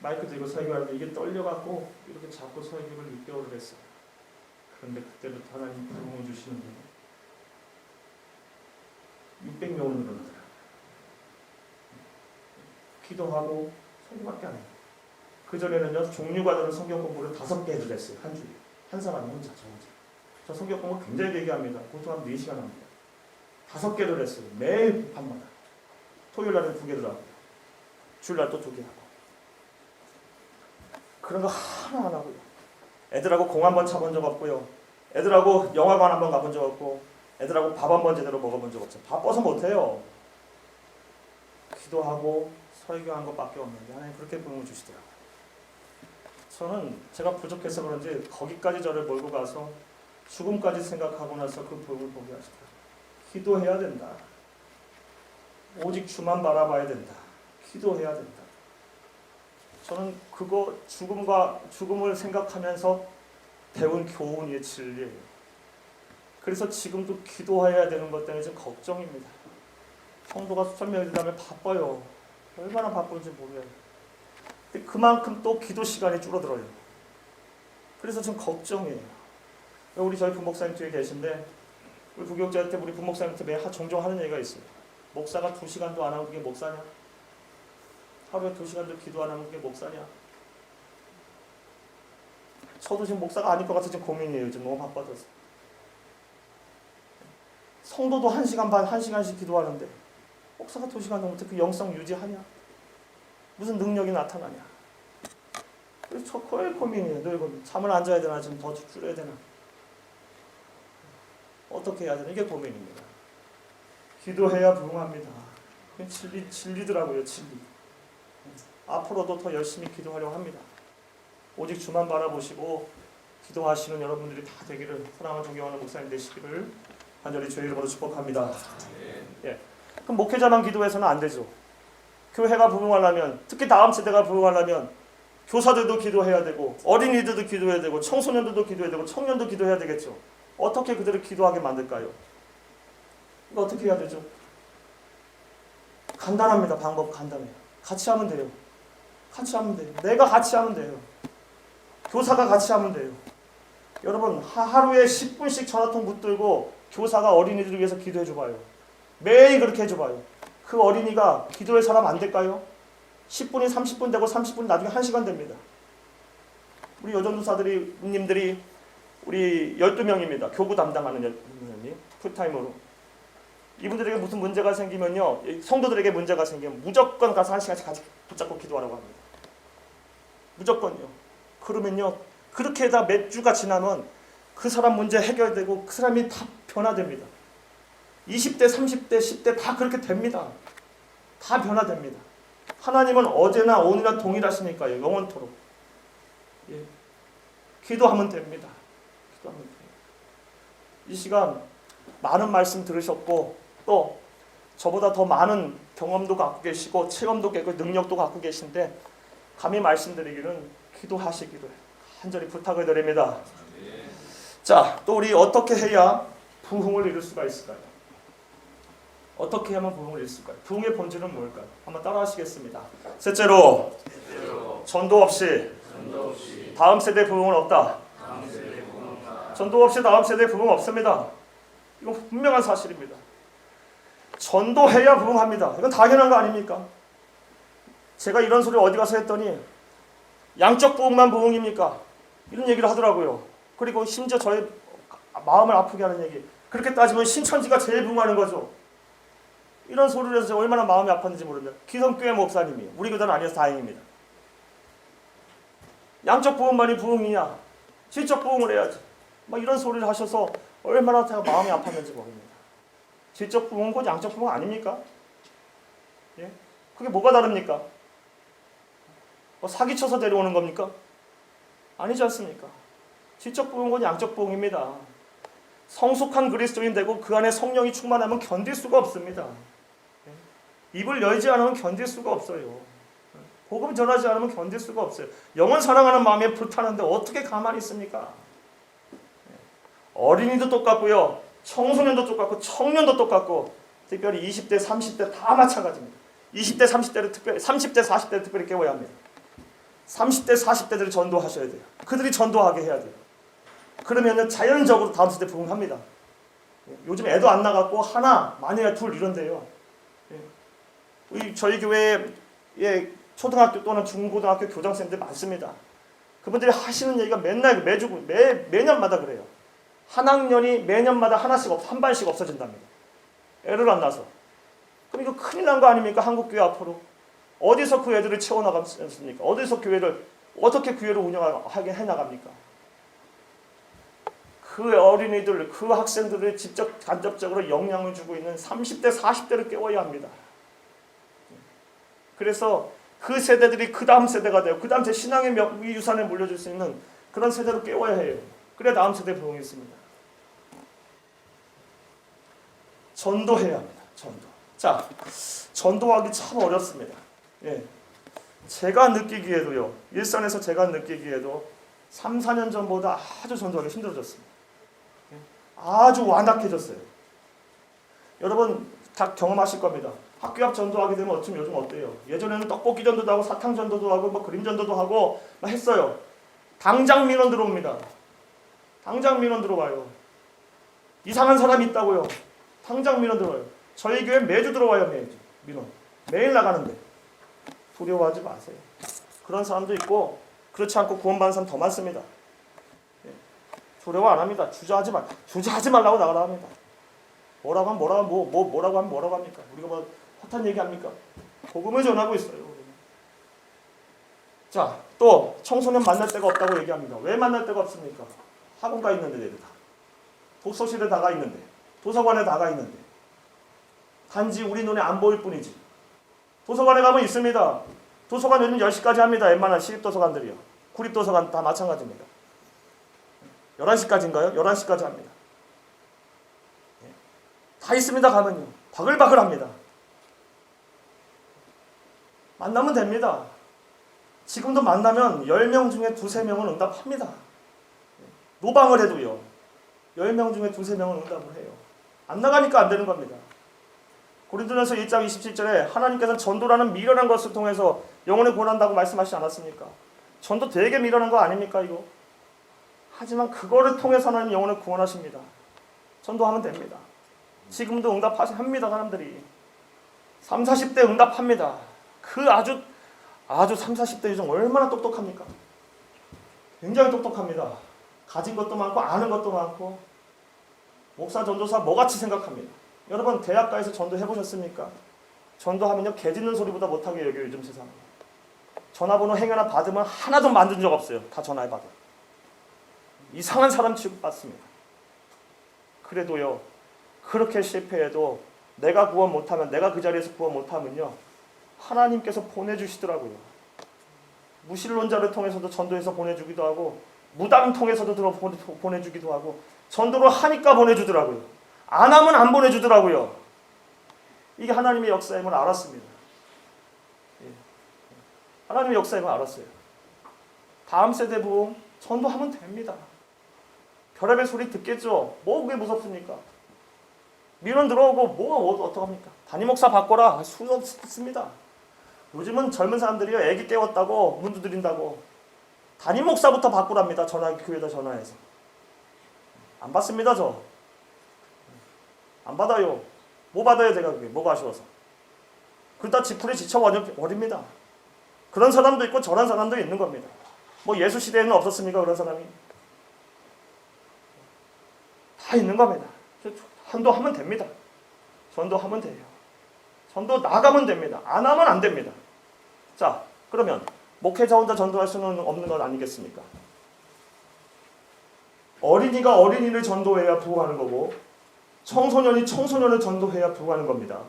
마이크 들고 설교하는데 이게 떨려갖고 이렇게 잡고 설교를 6개월을 했어요. 그런데 그때부터 하나님 부흥을 주시는 거예요. 600명을 늘어나더라고요. 기도하고 설교밖에 안 해요. 그전에는요, 종류가 다른 성경 공부를 5개 해도 됐어요. 한 주에. 한 사람이 혼자, 저 혼자. 저 성경 공부 굉장히 길게 합니다. 보통 한 4시간 합니다. 5개를 했어요. 매일 밤마다. 토요일 날은 2개를 하고, 주일날 또 2개 하고. 그런 거 하나 안 하고요. 애들하고 공 한번 차본 적 없고요. 애들하고 영화관 한번 가본 적 없고, 애들하고 밥 한번 제대로 먹어본 적 없어요. 바빠서 못해요. 기도하고 설교한 것밖에 없는데 하나님 그렇게 부흥을 주시더라고요. 저는 제가 부족해서 그런지 거기까지 저를 몰고 가서 죽음까지 생각하고 나서 그 부흥을 보게 하시더라고요. 기도해야 된다. 오직 주만 바라봐야 된다. 기도해야 된다. 저는 그거 죽음을 생각하면서 배운 교훈이 진리예요. 그래서 지금도 기도해야 되는 것 때문에 좀 걱정입니다. 성도가 수천 명이 되면 바빠요. 얼마나 바쁜지 모르겠어요. 근데 그만큼 또 기도 시간이 줄어들어요. 그래서 좀 걱정이에요. 우리 저희 부목사님 뒤에 계신데 우리 부교육자한테 우리 부목사님한테 매일 종종 하는 얘기가 있어요. 목사가 2시간도 안 하면 그게 목사냐? 하루에 2시간도 기도 안 하면 그게 목사냐? 저도 지금 목사가 아닐 것 같아서 지금 고민이에요. 지금 너무 바빠져서. 성도도 1시간 반, 1시간씩 기도하는데 목사가 2시간 넘게 그 영성 유지하냐? 무슨 능력이 나타나냐? 그래서 저 거의 고민이에요. 늘 고민. 잠을 안 자야 되나? 좀 더 줄여야 되나? 어떻게 해야 되나? 이게 고민입니다. 기도해야 부흥합니다. 그게 진리더라고요. 진리. 앞으로도 더 열심히 기도하려고 합니다. 오직 주만 바라보시고 기도하시는 여러분들이 다 되기를 사랑하는 존경하는 목사님 되시기를 간절히 주의 이름으로 축복합니다. 예. 그럼 목회자만 기도해서는 안 되죠. 교회가 부흥하려면, 특히 다음 세대가 부흥하려면 교사들도 기도해야 되고 어린이들도 기도해야 되고 청소년들도 기도해야 되고 청년도 기도해야 되겠죠. 어떻게 그들을 기도하게 만들까요? 이거 어떻게 해야 되죠? 간단합니다. 방법 간단해요. 같이 하면 돼요. 같이 하면 돼요. 내가 같이 하면 돼요. 교사가 같이 하면 돼요. 여러분 하루에 10분씩 전화통 붙들고 교사가 어린이들을 위해서 기도해 줘봐요. 매일 그렇게 해줘봐요. 그 어린이가 기도할 사람 안 될까요? 10분이 30분 되고 30분이 나중에 1시간 됩니다. 우리 여전도사들이 님들이 우리 12명입니다. 교구 담당하는 여전도사님 풀타임으로. 이분들에게 무슨 문제가 생기면요, 성도들에게 문제가 생기면 무조건 가서 1시간씩 같이 붙잡고 기도하라고 합니다. 무조건요. 그러면요, 그렇게 다 몇 주가 지나면 그 사람 문제 해결되고 그 사람이 다 변화됩니다. 20대, 30대, 10대 다 그렇게 됩니다. 다 변화됩니다. 하나님은 어제나 오늘이나 동일하시니까요. 영원토록. 예. 기도하면 됩니다. 기도하면 됩니다. 이 시간 많은 말씀 들으셨고 또 저보다 더 많은 경험도 갖고 계시고 체험도 갖고 능력도 갖고 계신데 감히 말씀드리기는 기도하시기를 간절히 부탁을 드립니다. 자, 또 우리 어떻게 해야 부흥을 이룰 수가 있을까요? 어떻게 하면 부흥을 이룰까요? 부흥의 본질은 뭘까요? 한번 따라 하시겠습니다. 셋째로 전도 없이 다음 세대 부흥은 없다. 전도 없이 다음 세대 부흥 없습니다. 이건 분명한 사실입니다. 전도해야 부흥합니다. 이건 당연한 거 아닙니까? 제가 이런 소리 어디 가서 했더니 양적 부흥만 부흥입니까? 이런 얘기를 하더라고요. 그리고 심지어 저희 마음을 아프게 하는 얘기. 그렇게 따지면 신천지가 제일 부응하는 거죠. 이런 소리를 해서 얼마나 마음이 아팠는지 모릅니다. 기성교회 목사님이 우리 교단은 아니어서 다행입니다. 양적 부흥만이 부흥이냐? 질적 부흥을 해야지. 막 이런 소리를 하셔서 얼마나 제가 마음이 아팠는지 모릅니다. 질적 부흥은 곧 양적 부흥 아닙니까? 예? 그게 뭐가 다릅니까? 사기쳐서 데려오는 겁니까? 아니지 않습니까? 질적 부흥은 곧 양적 부흥입니다. 성숙한 그리스도인 되고 그 안에 성령이 충만하면 견딜 수가 없습니다. 입을 열지 않으면 견딜 수가 없어요. 복음 전하지 않으면 견딜 수가 없어요. 영혼 사랑하는 마음에 불타는데 어떻게 가만히 있습니까? 어린이도 똑같고요. 청소년도 똑같고 청년도 똑같고 특별히 20대, 30대 다 마찬가지입니다. 20대, 30대를 특별히 30대, 40대를 특별히 깨워야 합니다. 30대, 40대들을 전도하셔야 돼요. 그들이 전도하게 해야 돼요. 그러면 자연적으로 다음 세대 부흥합니다. 요즘 애도 안 나갔고 하나, 만약에 둘 이런데요. 저희 교회에 초등학교 또는 중고등학교 교장선생님들 많습니다. 그분들이 하시는 얘기가 맨날 매년마다 그래요. 한 학년이 매년마다 한 반씩 없어진답니다. 애를 안 낳아서. 그럼 이거 큰일 난 거 아닙니까? 한국교회 앞으로. 어디서 그 애들을 채워나갑니까? 어디서 어떻게 교회를 운영하게 해나갑니까? 그 어린이들, 그 학생들을 직접 간접적으로 영향을 주고 있는 30대, 40대를 깨워야 합니다. 그래서 그 세대들이 그 다음 세대가 돼요. 그 다음 제 신앙의 유산을 물려줄 수 있는 그런 세대로 깨워야 해요. 그래야 다음 세대 부흥이 있습니다. 전도해야 합니다. 전도. 자, 전도하기 참 어렵습니다. 예. 제가 느끼기에도요. 일선에서 제가 느끼기에도 3, 4년 전보다 아주 전도하기 힘들어졌습니다. 예. 아주 완악해졌어요. 여러분 다 경험하실 겁니다. 학교 앞 전도하게 되면 요즘 어때요? 예전에는 떡볶이 전도도 하고 사탕 전도도 하고 뭐 그림 전도도 하고 막 했어요. 당장 민원 들어옵니다. 당장 민원 들어와요. 이상한 사람이 있다고요. 당장 민원 들어와요. 저희 교회 매주 들어와요. 매주 민원. 매일 나가는데 두려워하지 마세요. 그런 사람도 있고 그렇지 않고 구원받는 사람 더 많습니다. 두려워 안 합니다. 주저하지 말라고 나가라 합니다. 뭐라고 하면 뭐라고 합니까? 우리가 뭐 헛한 얘기 합니까? 복음을 전하고 있어요. 자, 또 청소년 만날 데가 없다고 얘기합니다. 왜 만날 데가 없습니까? 학원 가 있는데 얘들 다. 독서실에 다 가 있는데. 도서관에 다 가 있는데. 단지 우리 눈에 안 보일 뿐이지. 도서관에 가면 있습니다. 도서관 요즘 10시까지 합니다. 웬만한 시립도서관들이요. 구립도서관 다 마찬가지입니다. 11시까지인가요? 11시까지 합니다. 다 있습니다. 가면요. 바글바글 합니다. 만나면 됩니다. 지금도 만나면 10명 중에 2-3명은 응답합니다. 노방을 해도요. 10명 중에 2-3명은 응답을 해요. 안 나가니까 안 되는 겁니다. 고린도전서 1장 27절에 하나님께서는 전도라는 미련한 것을 통해서 영혼을 구원한다고 말씀하시지 않았습니까? 전도 되게 미련한 거 아닙니까 이거? 하지만 그거를 통해서 하나님 영혼을 구원하십니다. 전도하면 됩니다. 지금도 응답합니다. 사람들이 30, 40대 응답합니다. 그 아주 30, 40대 요즘 얼마나 똑똑합니까? 굉장히 똑똑합니다. 가진 것도 많고 아는 것도 많고 목사, 전도사 뭐같이 생각합니다. 여러분 대학가에서 전도 해보셨습니까? 전도하면요 개 짖는 소리보다 못하게 여겨요. 요즘 세상은. 전화번호 행여나 받으면 하나도 만든 적 없어요. 다 전화해 받아요. 이상한 사람 취급받습니다. 그래도요 그렇게 실패해도 내가 구원 못하면 내가 그 자리에서 구원 못하면요 하나님께서 보내주시더라고요. 무신론자를 통해서도 전도해서 보내주기도 하고 무당 통해서도 보내주기도 하고 전도를 하니까 보내주더라고요. 안 하면 안 보내주더라고요. 이게 하나님의 역사임을 알았습니다. 하나님의 역사임을 알았어요. 다음 세대 부흥 전도하면 됩니다. 별의별 소리 듣겠죠. 뭐 그게 무섭습니까? 민원 들어오고 뭐가 어떡합니까? 담임 목사 바꿔라. 수 없습니다. 요즘은 젊은 사람들이요 애기 깨웠다고 문 두드린다고 담임 목사부터 바꾸랍니다. 교회에다 전화해서. 안 받습니다. 저. 안 받아요. 뭐 받아요 제가 그게. 뭐가 아쉬워서. 그러다 지풀에 지쳐버립니다. 그런 사람도 있고 저런 사람도 있는 겁니다. 뭐 예수 시대에는 없었습니까? 그런 사람이. 다 있는 겁니다. 전도하면 됩니다. 전도하면 돼요. 전도 나가면 됩니다. 안 하면 안 됩니다. 자, 그러면 목회자 혼자 전도할 수는 없는 건 아니겠습니까? 어린이가 어린이를 전도해야 부흥하는 거고, 청소년이 청소년을 전도해야 부흥하는 겁니다.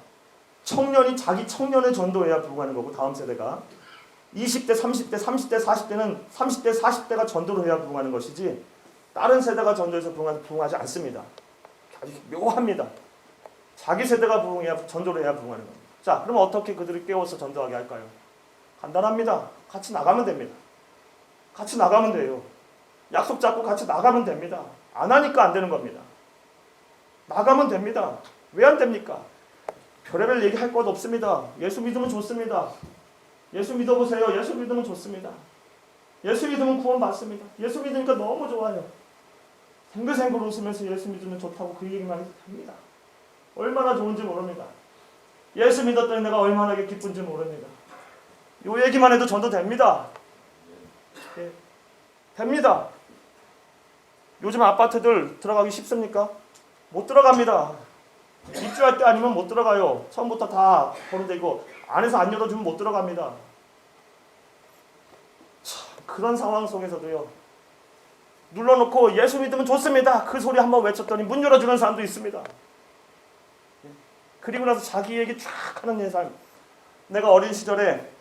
청년이 자기 청년을 전도해야 부흥하는 거고, 다음 세대가 20대, 30대, 30대, 40대는 30대, 40대가 전도를 해야 부흥하는 것이지 다른 세대가 전도해서 부흥하지 않습니다. 아주 묘합니다. 자기 세대가 부흥해야, 전도를 해야 부흥하는 겁니다. 자, 그럼 어떻게 그들을 깨워서 전도하게 할까요? 간단합니다. 같이 나가면 됩니다. 같이 나가면 돼요. 약속 잡고 같이 나가면 됩니다. 안 하니까 안 되는 겁니다. 나가면 됩니다. 왜 안 됩니까? 별의별 얘기할 것 없습니다. 예수 믿으면 좋습니다. 예수 믿어보세요. 예수 믿으면 좋습니다. 예수 믿으면 구원 받습니다. 예수 믿으니까 너무 좋아요. 생글생글 웃으면서 예수 믿으면 좋다고 그 얘기만 해도 됩니다. 얼마나 좋은지 모릅니다. 예수 믿었더니 내가 얼마나 기쁜지 모릅니다. 이 얘기만 해도 전도 됩니다. 예, 됩니다. 요즘 아파트들 들어가기 쉽습니까? 못 들어갑니다. 입주할 때 아니면 못 들어가요. 처음부터 다 거론되고 안에서 안 열어주면 못 들어갑니다. 참, 그런 상황 속에서도요, 눌러놓고 예수 믿으면 좋습니다. 그 소리 한번 외쳤더니 문 열어주는 사람도 있습니다. 그리고 나서 자기 얘기 쫙 하는 예산. 내가 어린 시절에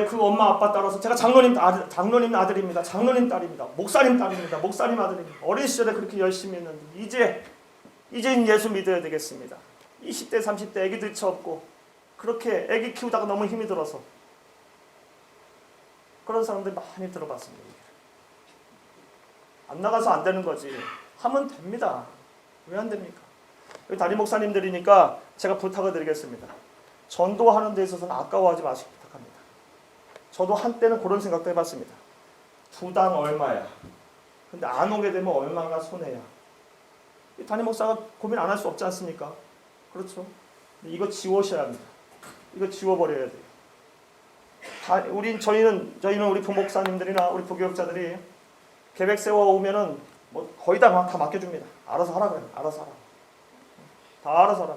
그 엄마 아빠 따라서, 제가 장로님 아들입니다. 장로님 딸입니다. 목사님 딸입니다. 목사님 아들입니다. 어린 시절에 그렇게 열심히 했는데 이제 예수 믿어야 되겠습니다. 20대 30대 애기들 처없고 그렇게 애기 키우다가 너무 힘이 들어서 그런 사람들 많이 들어봤습니다. 안 나가서 안 되는 거지. 하면 됩니다. 왜 안 됩니까? 여기 담임 목사님들이니까 제가 부탁을 드리겠습니다. 전도하는 데 있어서는 아까워하지 마시기 부탁합니다. 저도 한때는 그런 생각도 해봤습니다. 두당 얼마야? 근데 안 오게 되면 얼마가 손해야? 담임 목사가 고민 안 할 수 없지 않습니까? 그렇죠? 이거 지워셔야 합니다. 이거 지워버려야 돼요. 저희는 우리 부목사님들이나 우리 부교육자들이 계획 세워오면은 뭐 거의 다 맡겨줍니다. 알아서 하라 그래요. 알아서 하라. 다 알아서 하라.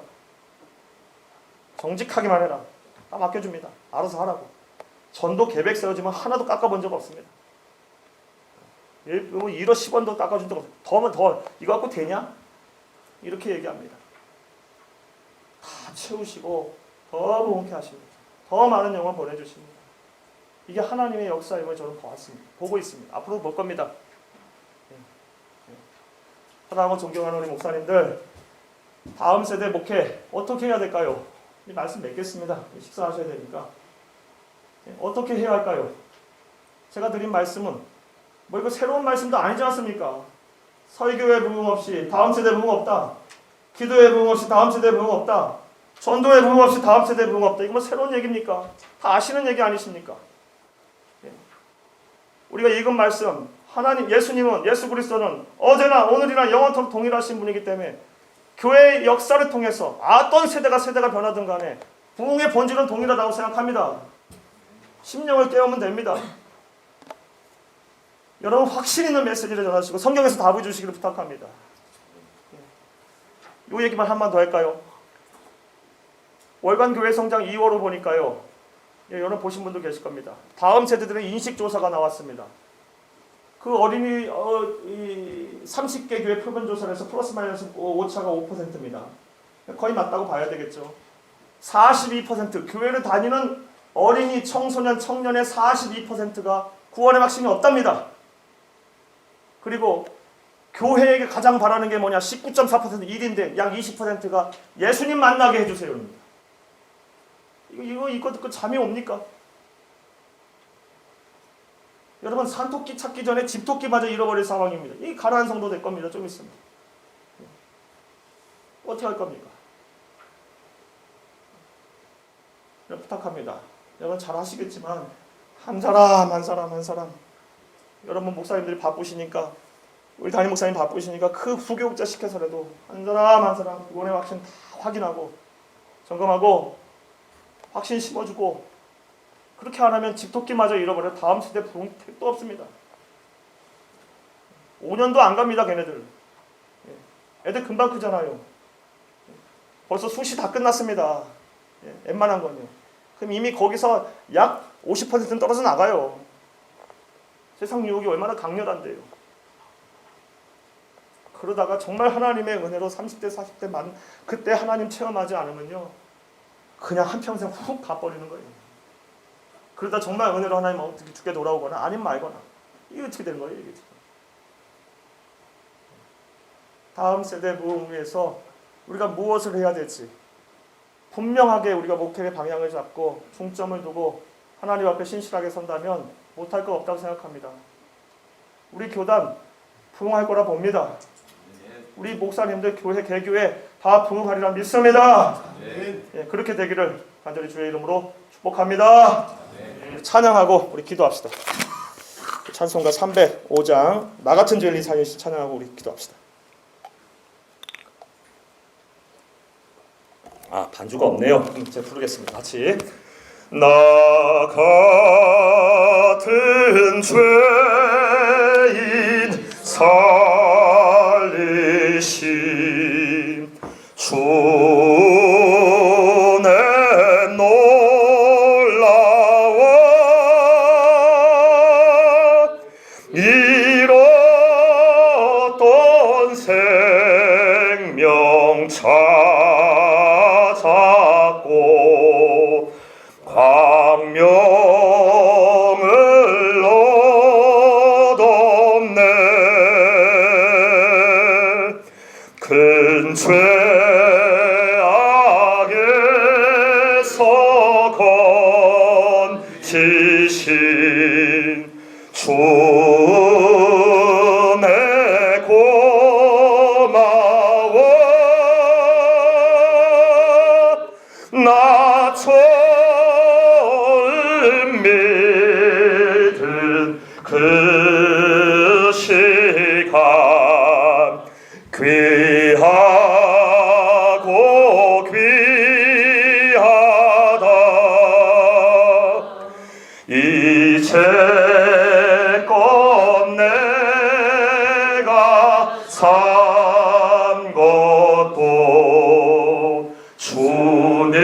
정직하기만 해라. 다 맡겨줍니다. 알아서 하라고. 전도 계획 세워지면 하나도 깎아본 적 없습니다. 1호 10원도 깎아준 적 없습니다. 더면 더 이거 갖고 되냐? 이렇게 얘기합니다. 다 채우시고 더 부흥케 하십니다. 더 많은 영혼 보내주십니다. 이게 하나님의 역사임을 저는 보고 있습니다. 앞으로 볼 겁니다. 사랑하고 존경하는 우리 목사님들, 다음 세대 목회 어떻게 해야 될까요? 이 말씀 맺겠습니다. 식사하셔야 되니까. 어떻게 해야 할까요? 제가 드린 말씀은 뭐 이거 새로운 말씀도 아니지 않습니까? 설교의 부흥 없이 다음 세대 부흥 없다. 기도의 부흥 없이 다음 세대 부흥 없다. 전도의 부흥 없이 다음 세대 부흥 없다. 이거 뭐 새로운 얘기입니까? 다 아시는 얘기 아니십니까? 우리가 읽은 말씀, 하나님, 예수 그리스도는 어제나 오늘이나 영원토록 동일하신 분이기 때문에 교회의 역사를 통해서 어떤 세대가 변하든 간에 부흥의 본질은 동일하다고 생각합니다. 심령을 깨우면 됩니다. 여러분 확신 있는 메시지를 전하시고 성경에서 답을 주시기를 부탁합니다. 이 얘기만 한번 더 할까요? 월간 교회 성장 2월호 보니까요, 여러분 보신 분도 계실 겁니다. 다음 세대들의 인식조사가 나왔습니다. 그 어린이 30개 교회 표본조사를 해서 플러스 마이너스 오차가 5%입니다. 거의 맞다고 봐야 되겠죠. 42% 교회를 다니는 어린이, 청소년, 청년의 42%가 구원의 확신이 없답니다. 그리고 교회에게 가장 바라는 게 뭐냐? 19.4% 일인데 약 20%가 예수님 만나게 해주세요입니다. 이거 듣고 잠이 옵니까? 여러분 산토끼 찾기 전에 집토끼마저 잃어버릴 상황입니다. 이 가난한 성도 될 겁니다. 좀 있으면. 어떻게 할 겁니까? 부탁합니다. 여러분 잘 하시겠지만 한 사람 여러분 목사님들이 바쁘시니까, 우리 담임 목사님 바쁘시니까 그 부교육자 시켜서라도 한 사람 구원의 확신 다 확인하고 점검하고 확신 심어주고, 그렇게 안 하면 집토끼마저 잃어버려 다음 세대 부흥 택도 없습니다. 5년도 안 갑니다, 걔네들. 애들 금방 크잖아요. 벌써 숱이 다 끝났습니다. 웬만한 건요. 그럼 이미 거기서 약 50%는 떨어져 나가요. 세상 유혹이 얼마나 강렬한데요. 그러다가 정말 하나님의 은혜로 30대 40대 그때 하나님 체험하지 않으면요, 그냥 한평생 훅 가버리는 거예요. 그러다 정말 은혜로 하나님 어떻게 죽게 돌아오거나 아니면 말거나, 이게 어떻게 되는 거예요, 이게 지금. 다음 세대 부흥을 위해서 우리가 무엇을 해야 될지 분명하게 우리가 목회의 방향을 잡고 중점을 두고 하나님 앞에 신실하게 선다면 못할 거 없다고 생각합니다. 우리 교단 부흥할 거라 봅니다. 우리 목사님들 교회 개교회 다 부흥하리라 믿습니다. 그렇게 되기를 간절히 주의 이름으로 축복합니다. 찬양하고 우리 기도합시다. 찬송가 305장 나 같은 죄인이 찬양하고 우리 기도합시다. 반주가 없네요. 제가 부르겠습니다. 같이. 나 같은 죄인 살리신 주의 놀라워 잃었던 생명 찾았고 광명을 얻었네. 큰 죄악에서 건지신 주네 고마워. 나 처음 믿은 그 시간 귀하고 귀하다. 이제껏 내가 산 것도 주님의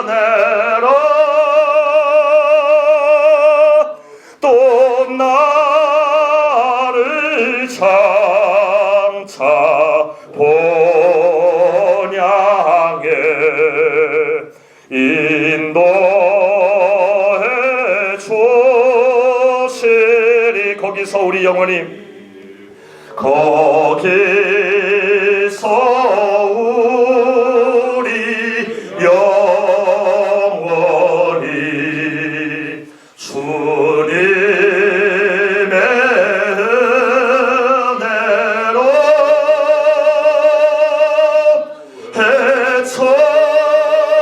은혜라. 또 나를 장차 본향에 인도해 주시리. 거기서 우리 영혼이 거기서 우리 영원히 주님의 은혜로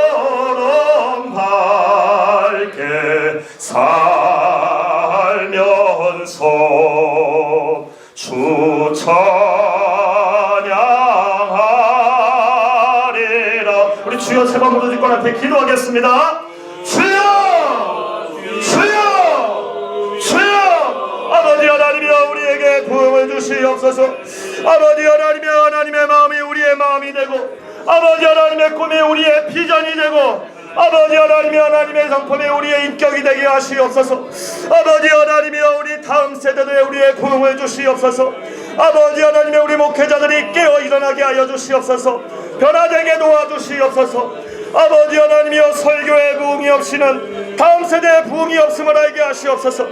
해처럼 밝게 살면서 주 찬양하리라. 우리 주여 세 번 부르짖고 앞에 기도하겠습니다. 주여, 주여, 주여. 아버지 하나님이여 우리에게 부흥을 주시옵소서. 아버지 하나님이여 하나님의 마음이 우리의 마음이 되고 아버지 하나님의 꿈이 우리의 비전이 되고 아버지 하나님이여 하나님의 성품이 우리의 인격이 되게 하시옵소서. 아버지 하나님이여 우리 다음 세대들의 우리의 부흥을 주시옵소서. 아버지 하나님이여 우리 목회자들이 깨어 일어나게 하여 주시옵소서. 변화되게 도와주시옵소서. 아버지 하나님이여 설교의 부흥이 없이는 다음 세대의 부흥이 없음을 알게 하시옵소서.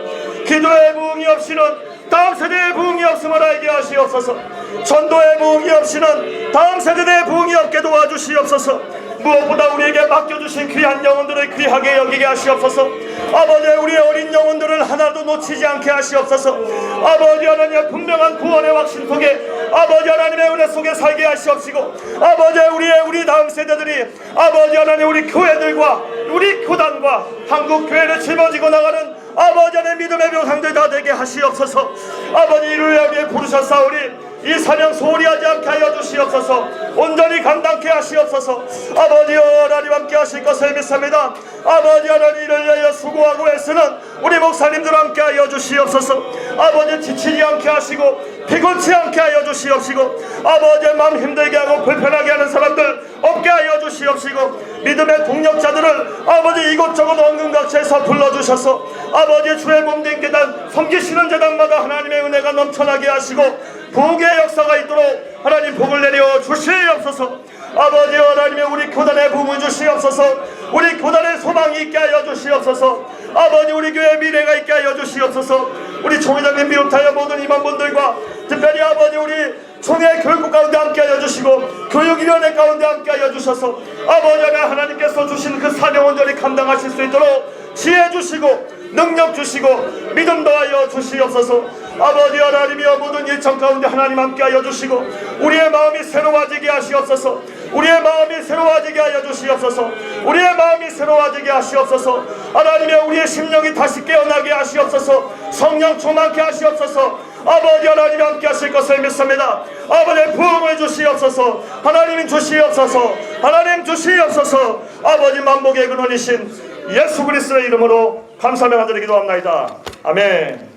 기도의 부흥이 없이는 다음 세대의 부흥이 없음을 알게 하시옵소서. 전도의 부흥이 없이는 다음 세대의 부흥이 없게 도와주시옵소서. 무엇보다 우리에게 맡겨주신 귀한 영혼들을 귀하게 여기게 하시옵소서. 아버지 우리의 어린 영혼들을 하나도 놓치지 않게 하시옵소서. 아버지 하나님의 분명한 구원의 확신 속에 아버지 하나님의 은혜 속에 살게 하시옵시고 아버지 우리 다음 세대들이 아버지 하나님 우리 교회들과 우리 교단과 한국 교회를 짊어지고 나가는 아버지 하나님 믿음의 묘상들 다 되게 하시옵소서. 아버지 이를 위해 부르셨사오니 이 사명 소홀히 하지 않게 하여 주시옵소서. 온전히 감당케 하시옵소서. 하시옵소서. 아버지 하나님 함께 하실 것을 믿습니다. 아버지 하나님 이를 위하여 수고하고 애쓰는 우리 목사님들 함께 하여 주시옵소서. 아버지 지치지 않게 하시고 피곤치 않게 하여 주시옵시고 아버지의 마음 힘들게 하고 불편하게 하는 사람들 없게 하여 주시옵시고 믿음의 동력자들을 아버지 이곳저곳 원근각지에서 불러주셔서 아버지 주의 몸된 계단 섬기시는 제단마다 하나님의 은혜가 넘쳐나게 하시고 복의 역사가 있도록 하나님 복을 내려 주시옵소서. 아버지 하나님의 우리 교단의 부흥을 주시옵소서. 우리 교단의 소망이 있게 하여 주시옵소서. 아버지 우리 교회의 미래가 있게 하여 주시옵소서. 우리 총회장님 비롯하여 모든 임원분들과 특별히 아버지 우리 총회 교육국 가운데 함께 하여 주시고 교육위원회 가운데 함께 하여 주셔서 아버지 하나님께서 주신 그 사명 온전히 감당하실 수 있도록 지혜 주시고 능력 주시고 믿음 더하여 주시옵소서. 아버지 하나님이여 모든 일정 가운데 하나님 함께 하여 주시고 우리의 마음이 새로워지게 하시옵소서. 우리의 마음이 새로워지게 하여 주시옵소서. 우리의 마음이 새로워지게 하시옵소서. 하나님이여 우리의 심령이 다시 깨어나게 하시옵소서. 성령 충만케 하시옵소서. 아버지 하나님 함께 하실 것을 믿습니다. 아버지 부흥을 주시옵소서. 하나님 주시옵소서. 하나님 주시옵소서. 아버지 만복의 근원이신 예수 그리스도의 이름으로 감사하며 간절히 기도합나이다. 아멘.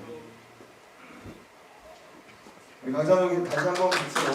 우리 강사님 다시 한번 박수로